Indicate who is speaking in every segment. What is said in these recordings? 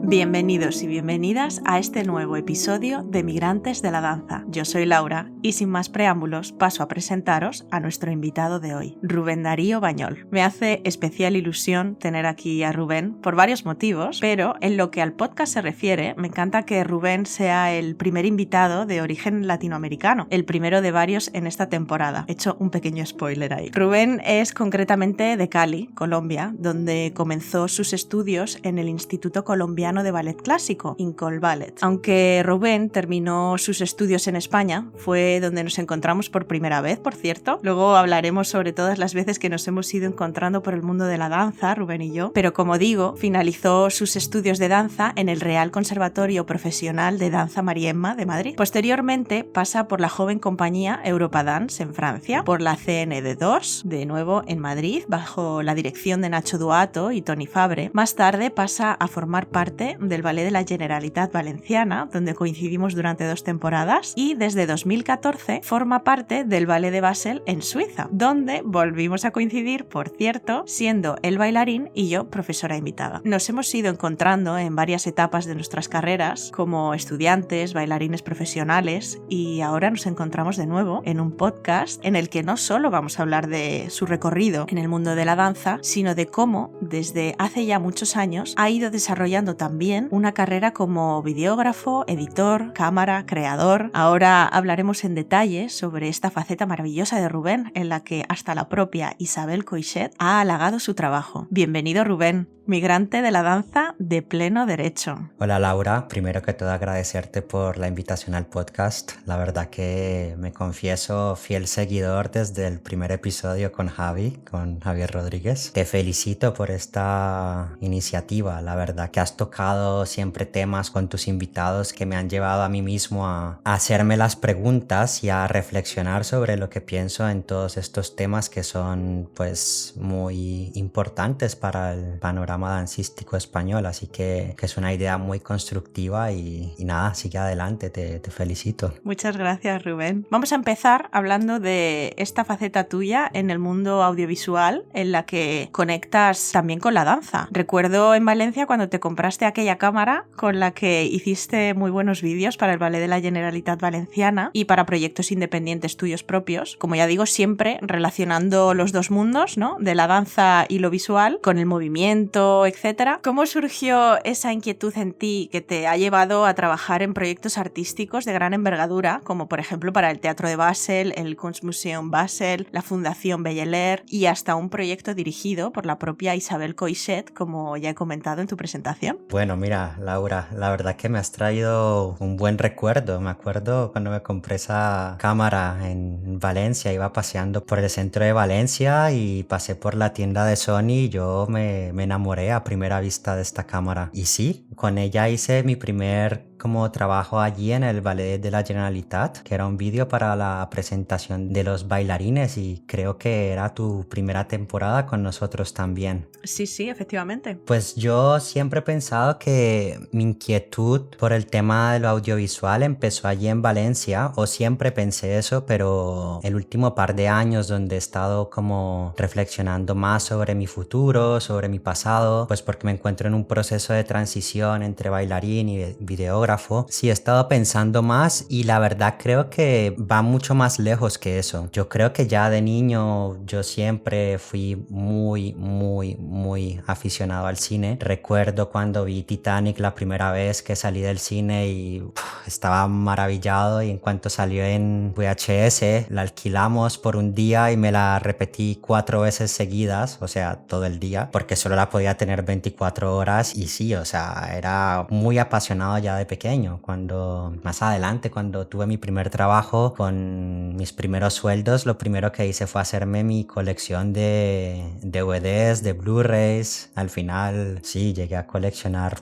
Speaker 1: Bienvenidos y bienvenidas a este nuevo episodio de Migrantes de la Danza. Yo soy Laura y sin más preámbulos paso a presentaros a nuestro invitado de hoy, Rubén Darío Bañol. Me hace especial ilusión tener aquí a Rubén por varios motivos, pero en lo que al podcast se refiere, me encanta que Rubén sea el primer invitado de origen latinoamericano, el primero de varios en esta temporada. He hecho un pequeño spoiler ahí. Rubén es concretamente de Cali, Colombia, donde comenzó sus estudios en el Instituto Colombiano de Ballet Clásico, Incol Ballet. Aunque Rubén terminó sus estudios en España, fue donde nos encontramos por primera vez, por cierto. Luego hablaremos sobre todas las veces que nos hemos ido encontrando por el mundo de la danza, Rubén y yo. Pero como digo, finalizó sus estudios de danza en el Real Conservatorio Profesional de Danza Mariemma de Madrid. Posteriormente pasa por la joven compañía Europa Dance en Francia, por la CND2, de nuevo en Madrid, bajo la dirección de Nacho Duato y Toni Fabre. Más tarde pasa a formar parte del Ballet de la Generalitat Valenciana, donde coincidimos durante 2 temporadas, y desde 2014 forma parte del Ballet de Basel en Suiza, donde volvimos a coincidir, por cierto, siendo él bailarín y yo profesora invitada. Nos hemos ido encontrando en varias etapas de nuestras carreras, como estudiantes, bailarines profesionales, y ahora nos encontramos de nuevo en un podcast en el que no solo vamos a hablar de su recorrido en el mundo de la danza, sino de cómo, desde hace ya muchos años, ha ido desarrollando también una carrera como videógrafo, editor, cámara, creador. Ahora hablaremos en detalle sobre esta faceta maravillosa de Rubén, en la que hasta la propia Isabel Coixet ha halagado su trabajo. Bienvenido, Rubén, migrante de la danza de pleno derecho.
Speaker 2: Hola Laura, primero que todo agradecerte por la invitación al podcast. La verdad que me confieso fiel seguidor desde el primer episodio con Javier Rodríguez. Te felicito por esta iniciativa, la verdad que has tocado siempre temas con tus invitados que me han llevado a mí mismo a hacerme las preguntas y a reflexionar sobre lo que pienso en todos estos temas que son pues muy importantes para el panorama dancístico español, así que es una idea muy constructiva y nada, sigue adelante, te felicito.
Speaker 1: Muchas gracias, Rubén. Vamos a empezar hablando de esta faceta tuya en el mundo audiovisual en la que conectas también con la danza. Recuerdo en Valencia cuando te compraste aquella cámara con la que hiciste muy buenos vídeos para el Ballet de la Generalitat Valenciana y para proyectos independientes tuyos propios. Como ya digo, siempre relacionando los dos mundos, ¿no? De la danza y lo visual, con el movimiento, etc. ¿Cómo surgió esa inquietud en ti que te ha llevado a trabajar en proyectos artísticos de gran envergadura, como por ejemplo para el Teatro de Basel, el Kunstmuseum Basel, la Fundación Beyeler y hasta un proyecto dirigido por la propia Isabel Coixet, como ya he comentado en tu presentación?
Speaker 2: Bueno, mira, Laura, la verdad que me has traído un buen recuerdo. Me acuerdo cuando me compré esa cámara en Valencia, iba paseando por el centro de Valencia y pasé por la tienda de Sony y yo me enamoré a primera vista de esta cámara. Y sí, con ella hice mi primer como trabajo allí en el Ballet de la Generalitat, que era un vídeo para la presentación de los bailarines y creo que era tu primera temporada con nosotros también.
Speaker 1: Sí, efectivamente.
Speaker 2: Pues yo siempre he pensado que mi inquietud por el tema de lo audiovisual empezó allí en Valencia, o siempre pensé eso, pero el último par de años donde he estado como reflexionando más sobre mi futuro, sobre mi pasado, pues porque me encuentro en un proceso de transición entre bailarín y videógrafo, sí he estado pensando más y la verdad creo que va mucho más lejos que eso. Yo creo que ya de niño yo siempre fui muy aficionado al cine. Recuerdo cuando vi Titanic la primera vez que salí del cine y estaba maravillado, y en cuanto salió en VHS la alquilamos por un día y me la repetí 4 veces seguidas, o sea, todo el día, porque solo la podía tener 24 horas y sí, o sea, era muy apasionado ya de pequeño. Cuando más adelante, cuando tuve mi primer trabajo con mis primeros sueldos, lo primero que hice fue hacerme mi colección de DVDs, de Blu-rays. Al final sí, llegué a coleccionar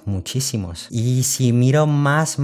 Speaker 2: muchísimos. Y si miro más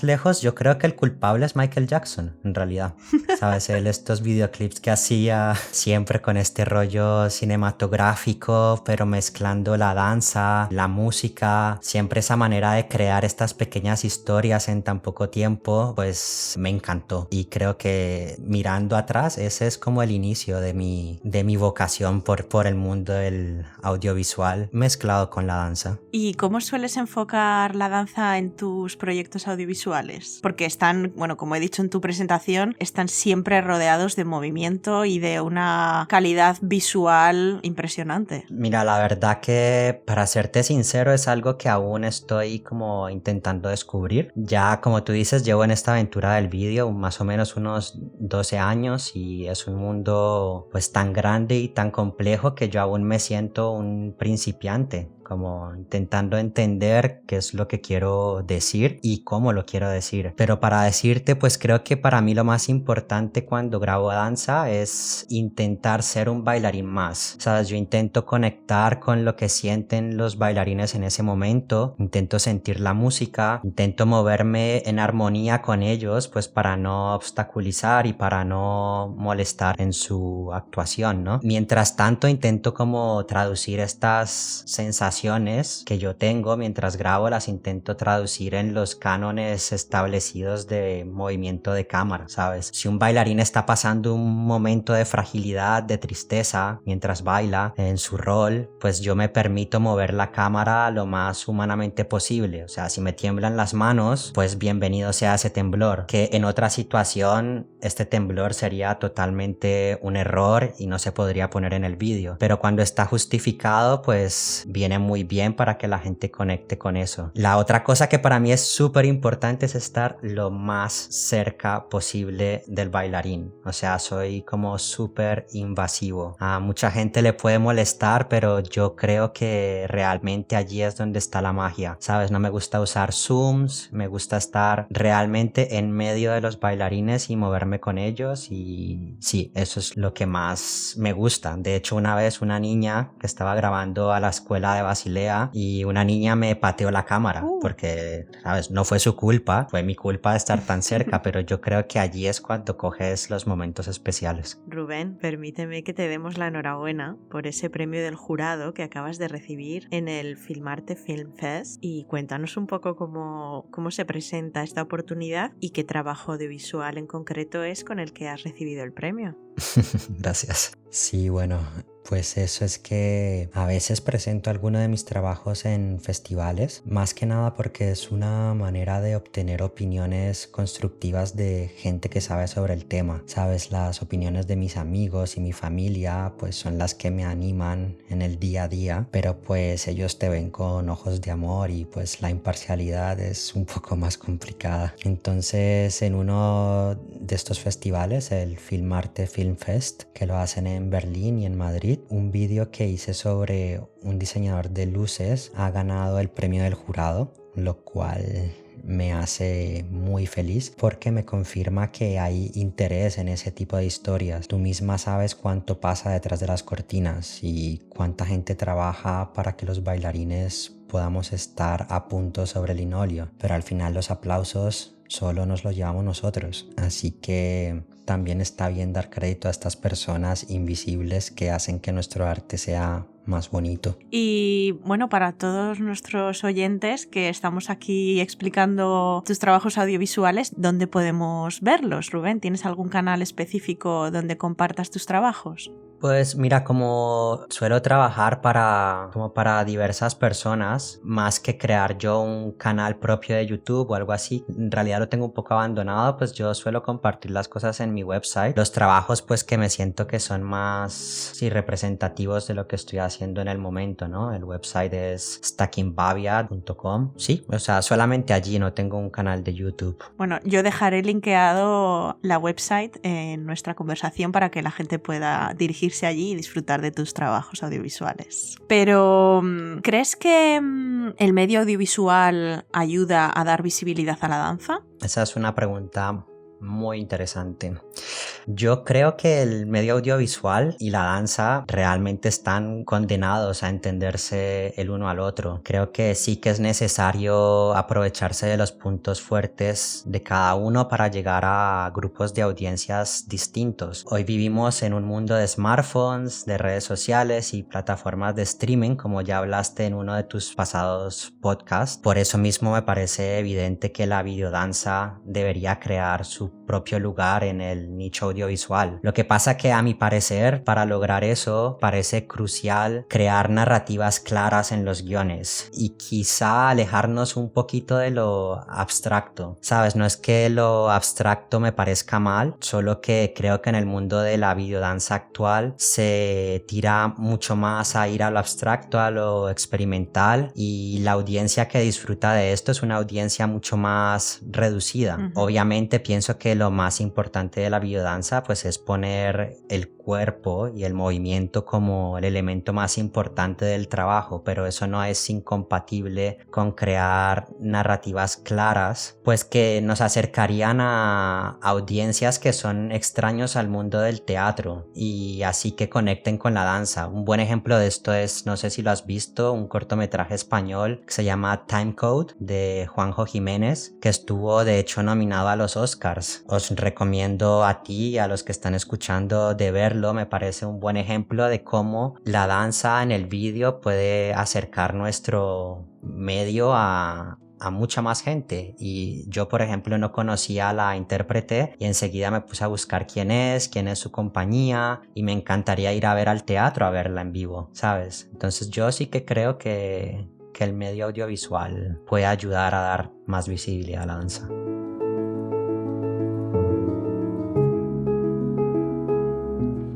Speaker 2: lejos, yo creo que el culpable es Michael Jackson, en realidad. ¿Sabes? Estos videoclips que hacía siempre con este rollo cinematográfico, pero mezclando la danza, la música, danza, siempre esa manera de crear estas pequeñas historias en tan poco tiempo, pues me encantó. Y creo que mirando atrás, ese es como el inicio de mi vocación por el mundo del audiovisual mezclado con la danza.
Speaker 1: ¿Y cómo sueles enfocar la danza en tus proyectos audiovisuales? Porque están, bueno, como he dicho en tu presentación, están siempre rodeados de movimiento y de una calidad visual impresionante.
Speaker 2: Mira, la verdad que para serte sincero es algo que aún estoy como intentando descubrir. Ya como tú dices, llevo en esta aventura del vídeo más o menos unos 12 años y es un mundo pues tan grande y tan complejo que yo aún me siento un principiante, como intentando entender qué es lo que quiero decir y cómo lo quiero decir. Pero para decirte, pues creo que para mí lo más importante cuando grabo danza es intentar ser un bailarín más. Sabes, yo intento conectar con lo que sienten los bailarines en ese momento, intento sentir la música, intento moverme en armonía con ellos, pues para no obstaculizar y para no molestar en su actuación, ¿no? Mientras tanto, intento como traducir estas sensaciones que yo tengo mientras grabo, las intento traducir en los cánones establecidos de movimiento de cámara, ¿sabes? Si un bailarín está pasando un momento de fragilidad, de tristeza mientras baila en su rol, pues yo me permito mover la cámara lo más humanamente posible. O sea, si me tiemblan las manos, pues bienvenido sea ese temblor, que en otra situación este temblor sería totalmente un error y no se podría poner en el vídeo, pero cuando está justificado, pues viene muy bien para que la gente conecte con eso. La otra cosa que para mí es súper importante es estar lo más cerca posible del bailarín. O sea, soy como súper invasivo. A mucha gente le puede molestar, pero yo creo que realmente allí es donde está la magia. ¿Sabes? No me gusta usar zooms, me gusta estar realmente en medio de los bailarines y moverme con ellos, y sí, eso es lo que más me gusta. De hecho, una vez una niña que estaba grabando a la escuela de Basilea y una niña me pateó la cámara porque, ¿sabes? No fue su culpa, fue mi culpa de estar tan cerca, pero yo creo que allí es cuando coges los momentos especiales.
Speaker 1: Rubén, permíteme que te demos la enhorabuena por ese premio del jurado que acabas de recibir en el Filmarte Film Fest, y cuéntanos un poco cómo se presenta esta oportunidad y qué trabajo audiovisual en concreto es con el que has recibido el premio.
Speaker 2: Gracias. Sí, bueno, pues eso es que a veces presento alguno de mis trabajos en festivales, más que nada porque es una manera de obtener opiniones constructivas de gente que sabe sobre el tema. Sabes, las opiniones de mis amigos y mi familia pues son las que me animan en el día a día, pero pues ellos te ven con ojos de amor y pues la imparcialidad es un poco más complicada. Entonces, en uno de estos festivales, el Filmarte Film Fest, que lo hacen en Berlín y en Madrid, un vídeo que hice sobre un diseñador de luces ha ganado el premio del jurado, lo cual me hace muy feliz porque me confirma que hay interés en ese tipo de historias. Tú misma sabes cuánto pasa detrás de las cortinas y cuánta gente trabaja para que los bailarines podamos estar a punto sobre el linóleo, pero al final los aplausos solo nos los llevamos nosotros. Así que también está bien dar crédito a estas personas invisibles que hacen que nuestro arte sea más bonito.
Speaker 1: Y bueno, para todos nuestros oyentes que estamos aquí explicando tus trabajos audiovisuales, ¿dónde podemos verlos, Rubén? ¿Tienes algún canal específico donde compartas tus trabajos?
Speaker 2: Pues mira, como suelo trabajar para diversas personas, más que crear yo un canal propio de YouTube o algo así, en realidad lo tengo un poco abandonado, pues yo suelo compartir las cosas en mi website, los trabajos pues que me siento que son más representativos de lo que estoy haciendo en el momento, ¿no? El website es stackingbaviad.com. Sí, o sea, solamente allí, no tengo un canal de YouTube.
Speaker 1: Bueno, yo dejaré linkeado la website en nuestra conversación para que la gente pueda dirigirse allí y disfrutar de tus trabajos audiovisuales. Pero, ¿crees que el medio audiovisual ayuda a dar visibilidad a la danza?
Speaker 2: Esa es una pregunta Muy interesante. Yo creo que el medio audiovisual y la danza realmente están condenados a entenderse el uno al otro. Creo que sí que es necesario aprovecharse de los puntos fuertes de cada uno para llegar a grupos de audiencias distintos. Hoy vivimos en un mundo de smartphones, de redes sociales y plataformas de streaming, como ya hablaste en uno de tus pasados podcasts. Por eso mismo me parece evidente que la videodanza debería crear su propio lugar en el nicho audiovisual. Lo que pasa que a mi parecer, para lograr eso, parece crucial crear narrativas claras en los guiones y quizá alejarnos un poquito de lo abstracto. Sabes, no es que lo abstracto me parezca mal, solo que creo que en el mundo de la videodanza actual se tira mucho más a ir a lo abstracto, a lo experimental, y la audiencia que disfruta de esto es una audiencia mucho más reducida. Obviamente pienso que lo más importante de la videodanza pues es poner el cuerpo y el movimiento como el elemento más importante del trabajo, pero eso no es incompatible con crear narrativas claras, pues que nos acercarían a audiencias que son extraños al mundo del teatro y así que conecten con la danza. Un buen ejemplo de esto es, no sé si lo has visto, un cortometraje español que se llama Timecode de Juanjo Jiménez, que estuvo de hecho nominado a los Oscars. Os recomiendo a ti y a los que están escuchando de verlo. Me parece un buen ejemplo de cómo la danza en el vídeo puede acercar nuestro medio a mucha más gente. Y yo, por ejemplo, no conocía a la intérprete y enseguida me puse a buscar quién es su compañía, y me encantaría ir a ver al teatro a verla en vivo, ¿sabes? Entonces yo sí que creo que el medio audiovisual puede ayudar a dar más visibilidad a la danza.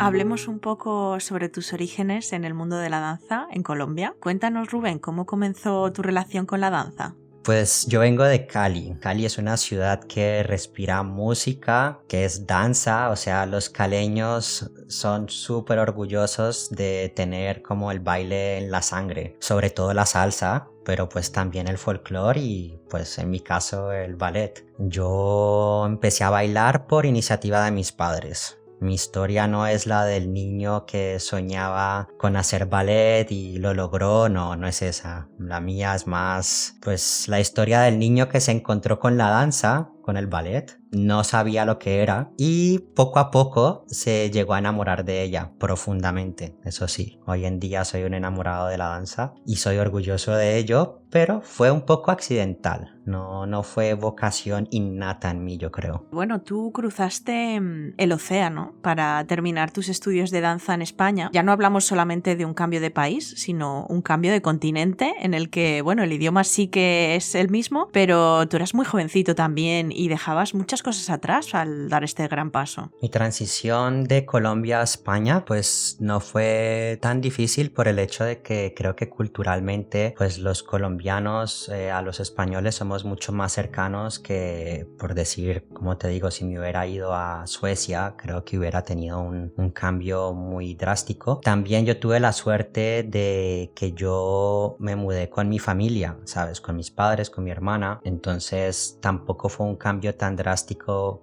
Speaker 1: Hablemos un poco sobre tus orígenes en el mundo de la danza en Colombia. Cuéntanos, Rubén, ¿cómo comenzó tu relación con la danza?
Speaker 2: Pues yo vengo de Cali. Cali es una ciudad que respira música, que es danza, o sea, los caleños son súper orgullosos de tener como el baile en la sangre, sobre todo la salsa, pero pues también el folclore y pues en mi caso el ballet. Yo empecé a bailar por iniciativa de mis padres. Mi historia no es la del niño que soñaba con hacer ballet y lo logró, no es esa. La mía es más, pues, la historia del niño que se encontró con la danza, con el ballet, no sabía lo que era y poco a poco se llegó a enamorar de ella profundamente. Eso sí, hoy en día soy un enamorado de la danza y soy orgulloso de ello, pero fue un poco accidental, no fue vocación innata en mí, yo creo.
Speaker 1: Bueno, tú cruzaste el océano para terminar tus estudios de danza en España. Ya no hablamos solamente de un cambio de país, sino un cambio de continente en el que, bueno, el idioma sí que es el mismo, pero tú eras muy jovencito también y dejabas muchas cosas atrás al dar este gran paso.
Speaker 2: Mi transición de Colombia a España pues no fue tan difícil por el hecho de que creo que culturalmente pues los colombianos a los españoles somos mucho más cercanos que, por decir, como te digo, si me hubiera ido a Suecia creo que hubiera tenido un cambio muy drástico. También yo tuve la suerte de que yo me mudé con mi familia, ¿sabes? Con mis padres, con mi hermana, entonces tampoco fue un cambio tan drástico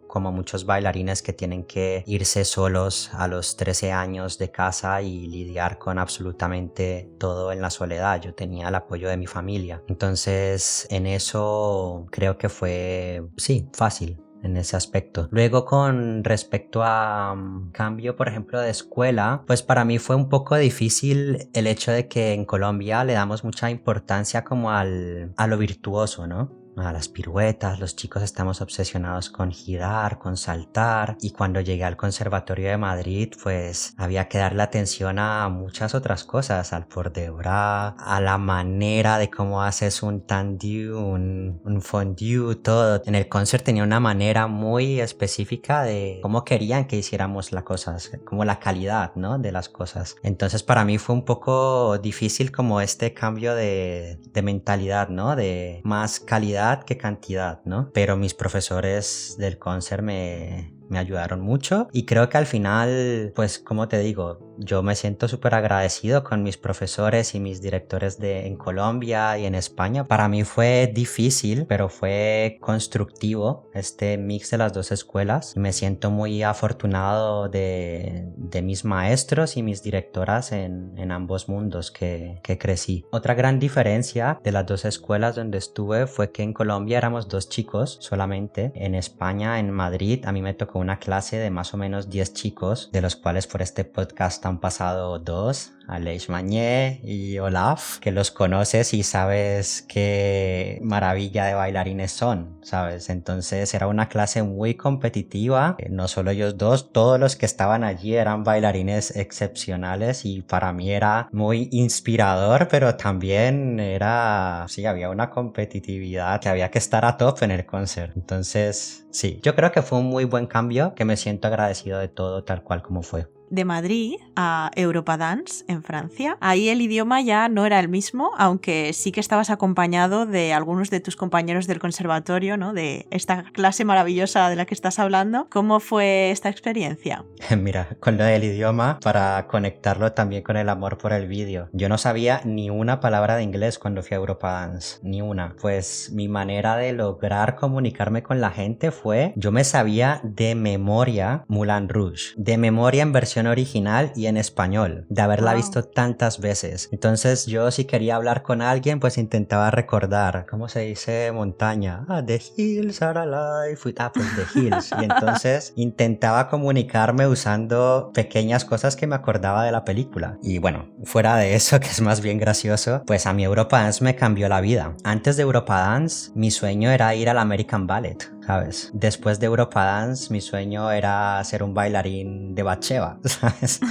Speaker 2: como muchos bailarines que tienen que irse solos a los 13 años de casa y lidiar con absolutamente todo en la soledad. Yo tenía el apoyo de mi familia, entonces en eso creo que fue, sí, fácil en ese aspecto. Luego, con respecto a cambio, por ejemplo, de escuela, pues para mí fue un poco difícil el hecho de que en Colombia le damos mucha importancia como a lo virtuoso, ¿no? A las piruetas, los chicos estamos obsesionados con girar, con saltar, y cuando llegué al Conservatorio de Madrid pues había que darle atención a muchas otras cosas, al port de bras, a la manera de cómo haces un tendu, un fondue, todo. En el concert tenía una manera muy específica de cómo querían que hiciéramos las cosas, como la calidad, ¿no? De las cosas. Entonces para mí fue un poco difícil como este cambio de mentalidad, ¿no? De más calidad que cantidad, ¿no? Pero mis profesores del concert me ayudaron mucho y creo que al final, pues como te digo, yo me siento súper agradecido con mis profesores y mis directores en Colombia y en España. Para mí fue difícil, pero fue constructivo este mix de las dos escuelas. Me siento muy afortunado de mis maestros y mis directoras en ambos mundos que crecí. Otra gran diferencia de las dos escuelas donde estuve fue que en Colombia éramos 2 chicos solamente. En España, en Madrid, a mí me tocó una clase de más o menos 10 chicos, de los cuales por este podcast han pasado 2, Aleix Mañé y Olaf, que los conoces y sabes qué maravilla de bailarines son, ¿sabes? Entonces era una clase muy competitiva, no solo ellos dos, todos los que estaban allí eran bailarines excepcionales y para mí era muy inspirador, pero también había una competitividad que había que estar a top en el concert. Entonces, sí, yo creo que fue un muy buen cambio, que me siento agradecido de todo tal cual como fue.
Speaker 1: De Madrid a Europa Dance en Francia. Ahí el idioma ya no era el mismo, aunque sí que estabas acompañado de algunos de tus compañeros del conservatorio, ¿no? De esta clase maravillosa de la que estás hablando. ¿Cómo fue esta experiencia?
Speaker 2: Mira, con lo del idioma, para conectarlo también con el amor por el vídeo. Yo no sabía ni una palabra de inglés cuando fui a Europa Dance, ni una. Pues mi manera de lograr comunicarme con la gente fue, yo me sabía de memoria Moulin Rouge, de memoria en versión original y en español, de haberla visto tantas veces. Entonces yo, si quería hablar con alguien, pues intentaba recordar cómo se dice montaña. The hills are alive. Pues the hills. Y entonces intentaba comunicarme usando pequeñas cosas que me acordaba de la película. Y bueno, fuera de eso, que es más bien gracioso, pues a mí Europa Dance me cambió la vida. Antes de Europa Dance, mi sueño era ir al American Ballet, ¿sabes? Después de Europa Dance, mi sueño era ser un bailarín de Batsheva, ¿sabes?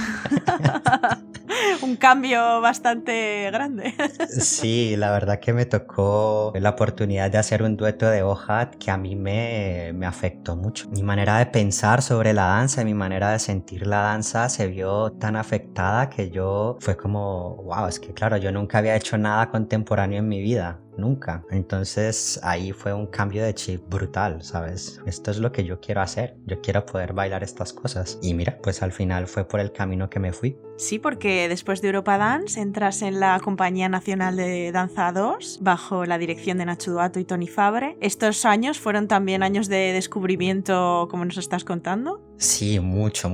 Speaker 1: Un cambio bastante grande.
Speaker 2: Sí, la verdad que me tocó la oportunidad de hacer un dueto de Ohad que a mí me afectó mucho. Mi manera de pensar sobre la danza y mi manera de sentir la danza se vio tan afectada que fue como, wow, es que claro, yo nunca había hecho nada contemporáneo en mi vida. Nunca. Entonces ahí fue un cambio de chip brutal, ¿sabes? Esto es lo que yo quiero hacer. Yo quiero poder bailar estas cosas. Y mira, pues al final fue por el camino que me fui.
Speaker 1: Sí, porque después de Europa Dance entras en la Compañía Nacional de Danza 2 bajo la dirección de Nacho Duato y Toni Fabre. ¿Estos años fueron también años de descubrimiento, como nos estás contando?
Speaker 2: Sí, mucho.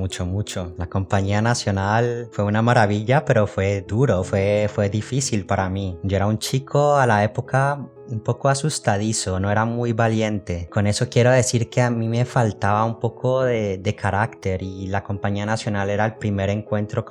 Speaker 2: La Compañía Nacional fue una maravilla, pero fue duro, fue difícil para mí. Yo era un chico a la época un poco asustadizo, no era muy valiente. Con eso quiero decir que a mí me faltaba un poco de carácter y la Compañía Nacional era el primer encuentro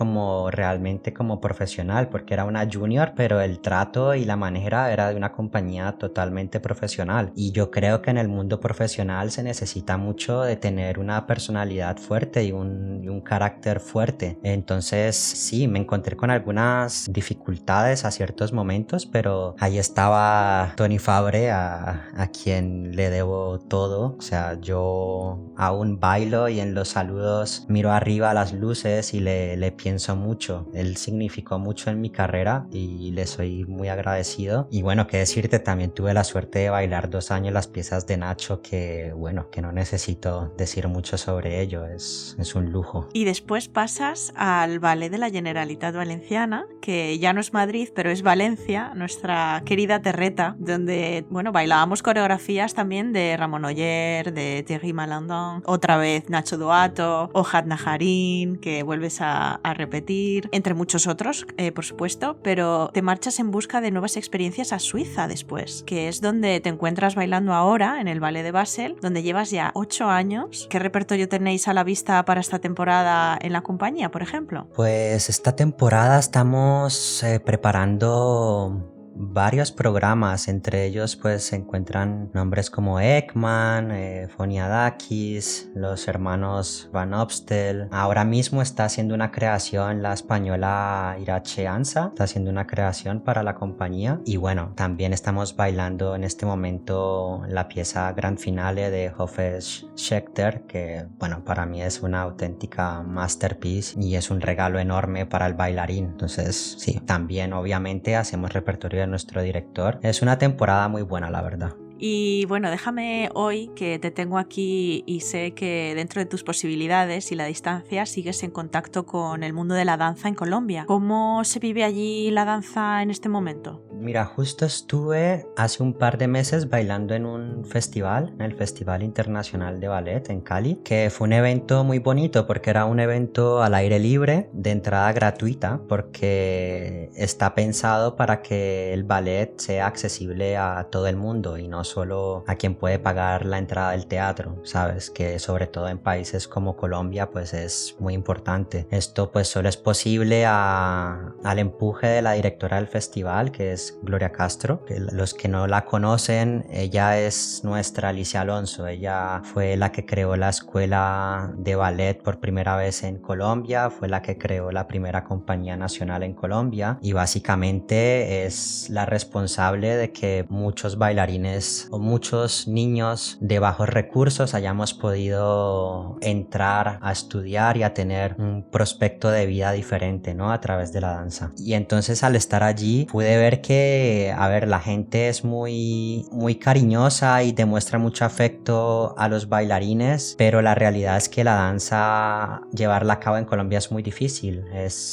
Speaker 2: realmente como profesional, porque era una junior, pero el trato y la manera era de una compañía totalmente profesional. Y yo creo que en el mundo profesional se necesita mucho de tener una personalidad fuerte y un carácter fuerte. Entonces sí, me encontré con algunas dificultades a ciertos momentos, pero ahí estaba Toni Fabre, a quien le debo todo. O sea, yo aún bailo y en los saludos miro arriba a las luces y le pienso mucho. Él significó mucho en mi carrera y le soy muy agradecido. Y bueno, qué decirte, también tuve la suerte de bailar 2 años las piezas de Nacho, que bueno, que no necesito decir mucho sobre ello, es un lujo.
Speaker 1: Y después pasas al Ballet de la Generalitat Valenciana, que ya no es Madrid, pero es Valencia, nuestra querida terreta, donde, bueno, bailábamos coreografías también de Ramón Oller, de Thierry Malandon, otra vez Nacho Duato, Ohad Naharin, que vuelves a repetir, entre muchos otros, por supuesto, pero te marchas en busca de nuevas experiencias a Suiza después, que es donde te encuentras bailando ahora, en el Ballet de Basel, donde llevas ya 8 años. ¿Qué repertorio tenéis a la vista para esta temporada en la compañía, por ejemplo?
Speaker 2: Pues esta temporada estamos preparando varios programas, entre ellos pues se encuentran nombres como Ekman, Foniadakis, los hermanos Van Opstel. Ahora mismo está haciendo una creación la española Irache Ansa, está haciendo una creación para la compañía, y bueno, también estamos bailando en este momento la pieza Gran Finale de Hofesh Schechter, que bueno, para mí es una auténtica masterpiece y es un regalo enorme para el bailarín. Entonces sí, también obviamente hacemos repertorio de nuestro director. Es una temporada muy buena, la verdad.
Speaker 1: Y bueno, déjame hoy que te tengo aquí y sé que dentro de tus posibilidades y la distancia sigues en contacto con el mundo de la danza en Colombia. ¿Cómo se vive allí la danza en este momento?
Speaker 2: Mira, justo estuve hace un par de meses bailando en un festival, el Festival Internacional de Ballet en Cali, que fue un evento muy bonito porque era un evento al aire libre, de entrada gratuita, porque está pensado para que el ballet sea accesible a todo el mundo y no solo a quien puede pagar la entrada del teatro, sabes, que sobre todo en países como Colombia pues es muy importante. Esto pues solo es posible al empuje de la directora del festival, que es Gloria Castro. Que los que no la conocen, ella es nuestra Alicia Alonso. Ella fue la que creó la escuela de ballet por primera vez en Colombia, fue la que creó la primera compañía nacional en Colombia y básicamente es la responsable de que muchos bailarines o muchos niños de bajos recursos hayamos podido entrar a estudiar y a tener un prospecto de vida diferente, ¿no? A través de la danza. Y entonces al estar allí pude ver que, a ver, la gente es muy cariñosa y demuestra mucho afecto a los bailarines, pero la realidad es que la danza, llevarla a cabo en Colombia es muy difícil.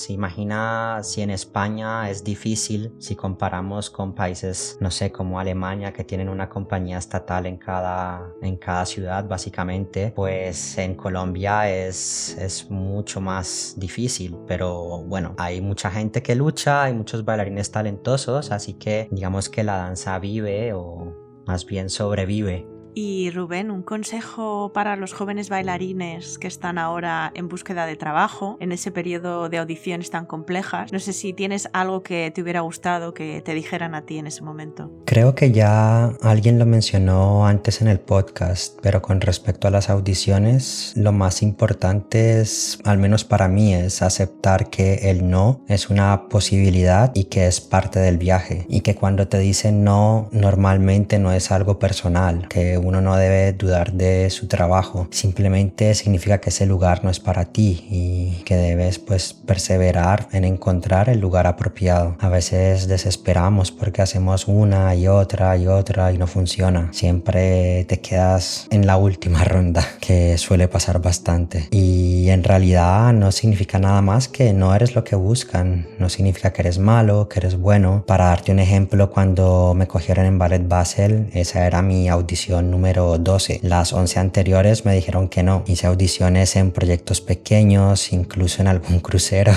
Speaker 2: Imagina si en España es difícil, si comparamos con países, no sé, como Alemania, que tienen una compañía estatal en cada ciudad básicamente, pues en Colombia es mucho más difícil, pero bueno, hay mucha gente que lucha, hay muchos bailarines talentosos, así que digamos que la danza vive o más bien sobrevive.
Speaker 1: Y Rubén, un consejo para los jóvenes bailarines que están ahora en búsqueda de trabajo, en ese periodo de audiciones tan complejas. No sé si tienes algo que te hubiera gustado que te dijeran a ti en ese momento.
Speaker 2: Creo que ya alguien lo mencionó antes en el podcast, pero con respecto a las audiciones, lo más importante es, al menos para mí, es aceptar que el no es una posibilidad y que es parte del viaje. Y que cuando te dicen no, normalmente no es algo personal, que uno no debe dudar de su trabajo, simplemente significa que ese lugar no es para ti y que debes pues perseverar en encontrar el lugar apropiado. A veces desesperamos porque hacemos una y otra y no funciona, siempre te quedas en la última ronda, que suele pasar bastante, y en realidad no significa nada más que no eres lo que buscan, no significa que eres malo, que eres bueno. Para darte un ejemplo, cuando me cogieron en Ballet Basel, esa era mi audición número 12. Las 11 anteriores me dijeron que no. Hice audiciones en proyectos pequeños, incluso en algún crucero,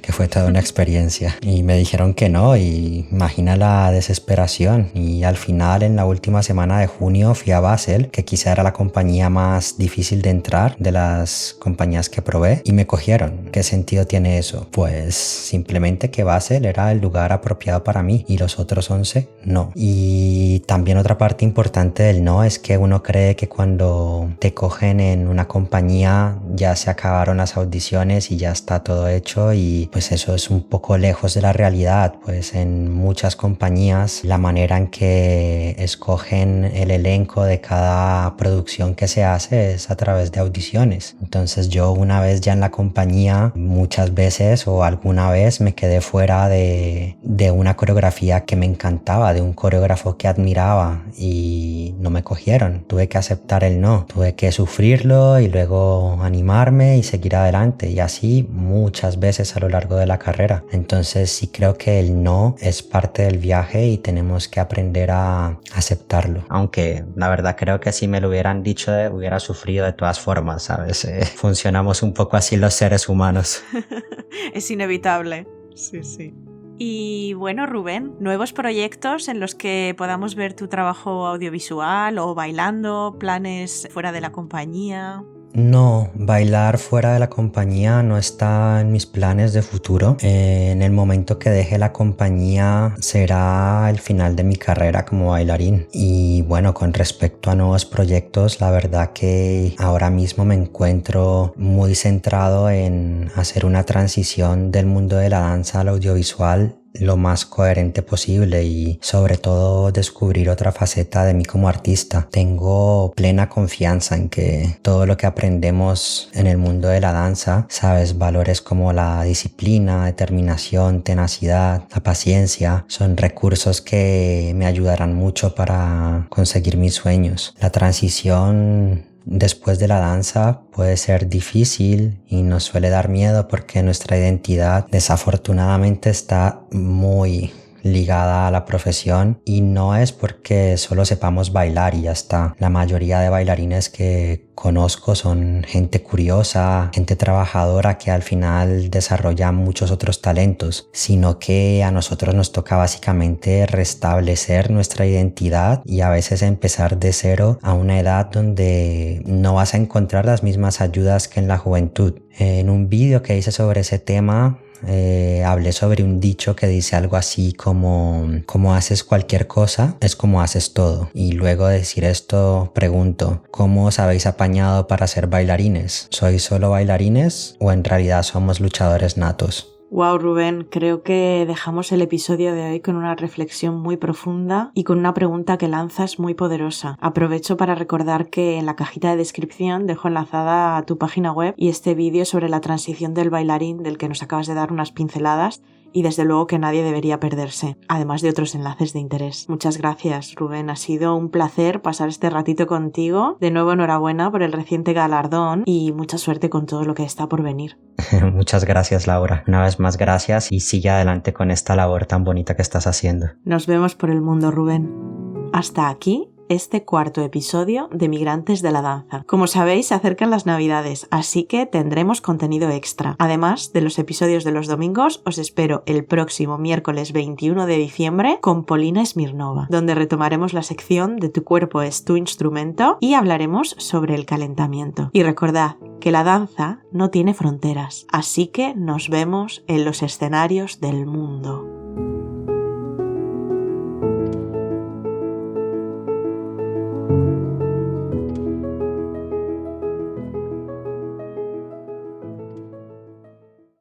Speaker 2: que fue toda una experiencia. Y me dijeron que no, y imagina la desesperación. Y al final, en la última semana de junio, fui a Basel, que quizá era la compañía más difícil de entrar de las compañías que probé, y me cogieron. ¿Qué sentido tiene eso? Pues simplemente que Basel era el lugar apropiado para mí y los otros 11 no. Y también otra parte importante del no es que uno cree que cuando te cogen en una compañía ya se acabaron las audiciones y ya está todo hecho, y pues eso es un poco lejos de la realidad. Pues en muchas compañías la manera en que escogen el elenco de cada producción que se hace es a través de audiciones. Entonces yo, una vez ya en la compañía, muchas veces o alguna vez me quedé fuera de una coreografía que me encantaba, de un coreógrafo que admiraba, y no me cogieron. Tuve que aceptar el no, tuve que sufrirlo y luego animarme y seguir adelante, y así muchas veces a lo largo de la carrera. Entonces sí creo que el no es parte del viaje y tenemos que aprender a aceptarlo. Aunque la verdad creo que si me lo hubieran dicho hubiera sufrido de todas formas, ¿sabes? Funcionamos un poco así los seres humanos.
Speaker 1: Es inevitable. Sí, sí. Y bueno, Rubén, ¿nuevos proyectos en los que podamos ver tu trabajo audiovisual o bailando, planes fuera de la compañía?
Speaker 2: No, bailar fuera de la compañía no está en mis planes de futuro. En el momento que deje la compañía será el final de mi carrera como bailarín. Y bueno, con respecto a nuevos proyectos, la verdad que ahora mismo me encuentro muy centrado en hacer una transición del mundo de la danza al audiovisual lo más coherente posible y sobre todo descubrir otra faceta de mí como artista. Tengo plena confianza en que todo lo que aprendemos en el mundo de la danza, sabes, valores como la disciplina, determinación, tenacidad, la paciencia, son recursos que me ayudarán mucho para conseguir mis sueños. La transición después de la danza puede ser difícil y nos suele dar miedo porque nuestra identidad desafortunadamente está muy ligada a la profesión y no es porque solo sepamos bailar y ya está. La mayoría de bailarines que conozco son gente curiosa, gente trabajadora que al final desarrolla muchos otros talentos, sino que a nosotros nos toca básicamente restablecer nuestra identidad y a veces empezar de cero a una edad donde no vas a encontrar las mismas ayudas que en la juventud. En un vídeo que hice sobre ese tema hablé sobre un dicho que dice algo así como haces cualquier cosa es como haces todo, y luego de decir esto pregunto, ¿cómo os habéis apañado para ser bailarines? ¿Sois solo bailarines o en realidad somos luchadores natos?
Speaker 1: Wow, Rubén, creo que dejamos el episodio de hoy con una reflexión muy profunda y con una pregunta que lanzas muy poderosa. Aprovecho para recordar que en la cajita de descripción dejo enlazada a tu página web y este vídeo sobre la transición del bailarín del que nos acabas de dar unas pinceladas y desde luego que nadie debería perderse, además de otros enlaces de interés. Muchas gracias, Rubén, ha sido un placer pasar este ratito contigo. De nuevo, enhorabuena por el reciente galardón y mucha suerte con todo lo que está por venir.
Speaker 2: Muchas gracias, Laura. Una vez más, gracias y sigue adelante con esta labor tan bonita que estás haciendo.
Speaker 1: Nos vemos por el mundo, Rubén. Hasta aquí este cuarto episodio de Migrantes de la Danza. Como sabéis, se acercan las Navidades, así que tendremos contenido extra. Además de los episodios de los domingos, os espero el próximo miércoles 21 de diciembre con Polina Smirnova, donde retomaremos la sección de Tu cuerpo es tu instrumento y hablaremos sobre el calentamiento. Y recordad que la danza no tiene fronteras, así que nos vemos en los escenarios del mundo.